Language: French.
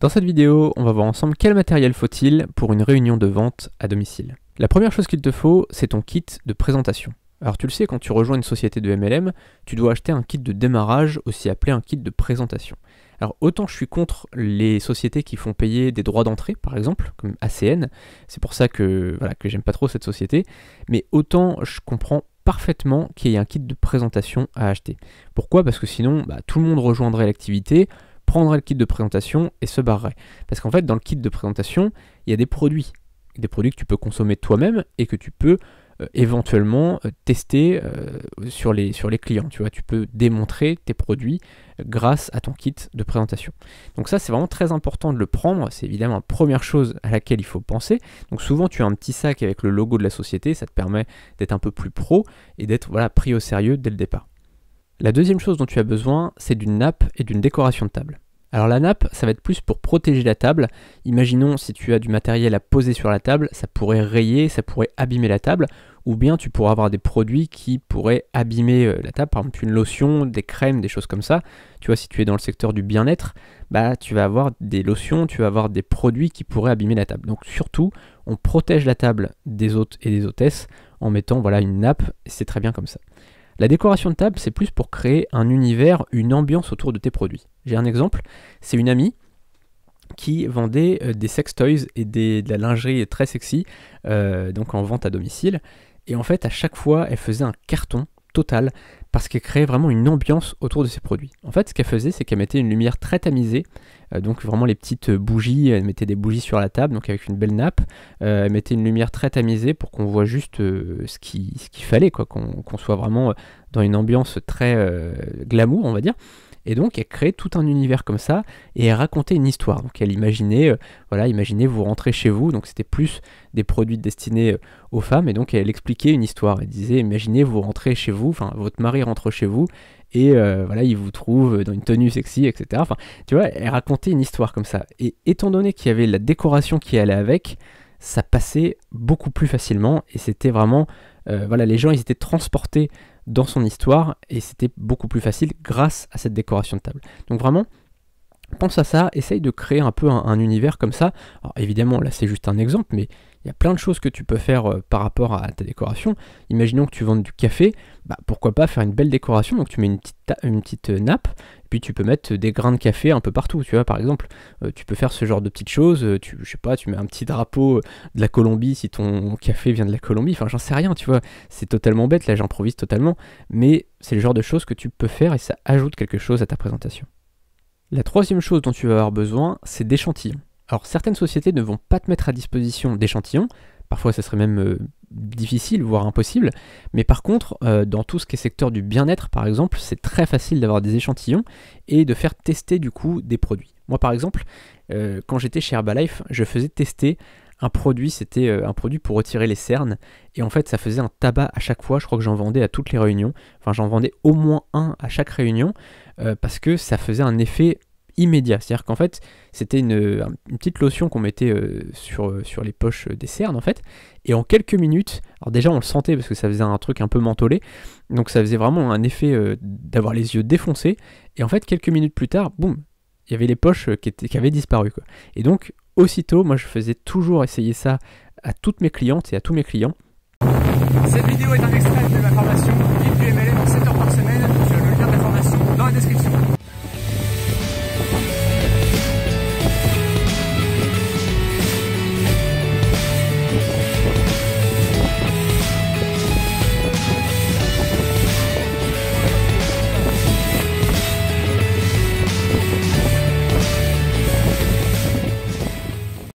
Dans cette vidéo, on va voir ensemble quel matériel faut-il pour une réunion de vente à domicile. La première chose qu'il te faut, c'est ton kit de présentation. Alors tu le sais, quand tu rejoins une société de MLM, tu dois acheter un kit de démarrage, aussi appelé un kit de présentation. Alors autant je suis contre les sociétés qui font payer des droits d'entrée, par exemple, comme ACN, c'est pour ça que j'aime pas trop cette société, mais autant je comprends parfaitement qu'il y ait un kit de présentation à acheter. Pourquoi ? Parce que sinon, tout le monde rejoindrait l'activité, prendrait le kit de présentation et se barrerait. Parce qu'en fait, dans le kit de présentation, il y a des produits que tu peux consommer toi-même et que tu peux éventuellement tester sur les clients. Tu vois, tu peux démontrer tes produits grâce à ton kit de présentation. Donc ça, c'est vraiment très important de le prendre. C'est évidemment la première chose à laquelle il faut penser. Donc souvent, tu as un petit sac avec le logo de la société. Ça te permet d'être un peu plus pro et d'être pris au sérieux dès le départ. La deuxième chose dont tu as besoin, c'est d'une nappe et d'une décoration de table. Alors la nappe, ça va être plus pour protéger la table. Imaginons si tu as du matériel à poser sur la table, ça pourrait rayer, ça pourrait abîmer la table, ou bien tu pourras avoir des produits qui pourraient abîmer la table, par exemple une lotion, des crèmes, des choses comme ça. Tu vois, si tu es dans le secteur du bien-être, tu vas avoir des lotions, tu vas avoir des produits qui pourraient abîmer la table. Donc surtout, on protège la table des hôtes et des hôtesses en mettant une nappe, et c'est très bien comme ça. La décoration de table, c'est plus pour créer un univers, une ambiance autour de tes produits. J'ai un exemple, c'est une amie qui vendait des sex toys et de la lingerie très sexy, donc en vente à domicile. Et en fait, à chaque fois, elle faisait un carton total parce qu'elle créait vraiment une ambiance autour de ses produits. En fait, ce qu'elle faisait, c'est qu'elle mettait une lumière très tamisée, donc vraiment les petites bougies, elle mettait des bougies sur la table, donc avec une belle nappe, elle mettait une lumière très tamisée pour qu'on voit juste ce qu'il fallait, qu'on soit vraiment dans une ambiance très glamour, on va dire. Et donc, elle créait tout un univers comme ça, et elle racontait une histoire. Donc, elle imaginait, imaginez vous rentrez chez vous, donc c'était plus des produits destinés aux femmes, et donc elle expliquait une histoire. Elle disait, imaginez vous rentrez chez vous, votre mari rentre chez vous, et il vous trouve dans une tenue sexy, etc. Tu vois, elle racontait une histoire comme ça. Et étant donné qu'il y avait la décoration qui allait avec, ça passait beaucoup plus facilement, et c'était vraiment, les gens, ils étaient transportés dans son histoire et c'était beaucoup plus facile grâce à cette décoration de table. Donc vraiment, pense à ça, essaye de créer un peu un univers comme ça. Alors évidemment, là c'est juste un exemple, mais il y a plein de choses que tu peux faire par rapport à ta décoration. Imaginons que tu vendes du café, pourquoi pas faire une belle décoration. Donc tu mets une petite nappe, puis tu peux mettre des grains de café un peu partout. Tu vois, par exemple, tu peux faire ce genre de petites choses. Tu mets un petit drapeau de la Colombie si ton café vient de la Colombie. Enfin, j'en sais rien, tu vois. C'est totalement bête, là j'improvise totalement. Mais c'est le genre de choses que tu peux faire et ça ajoute quelque chose à ta présentation. La troisième chose dont tu vas avoir besoin, c'est d'échantillons. Alors certaines sociétés ne vont pas te mettre à disposition d'échantillons, parfois ça serait même difficile, voire impossible, mais par contre, dans tout ce qui est secteur du bien-être par exemple, c'est très facile d'avoir des échantillons et de faire tester du coup des produits. Moi par exemple, quand j'étais chez Herbalife, je faisais tester un produit, c'était un produit pour retirer les cernes, et en fait ça faisait un tabac à chaque fois, je crois que j'en vendais à toutes les réunions, enfin j'en vendais au moins un à chaque réunion, parce que ça faisait un effet immédiat, c'est-à-dire qu'en fait c'était une petite lotion qu'on mettait sur les poches des cernes en fait, et en quelques minutes, alors déjà on le sentait parce que ça faisait un truc un peu mentholé, donc ça faisait vraiment un effet d'avoir les yeux défoncés, et en fait quelques minutes plus tard, boum, il y avait les poches qui avaient disparu quoi. Et donc aussitôt, moi je faisais toujours essayer ça à toutes mes clientes et à tous mes clients. Cette vidéo est un extrait de ma formation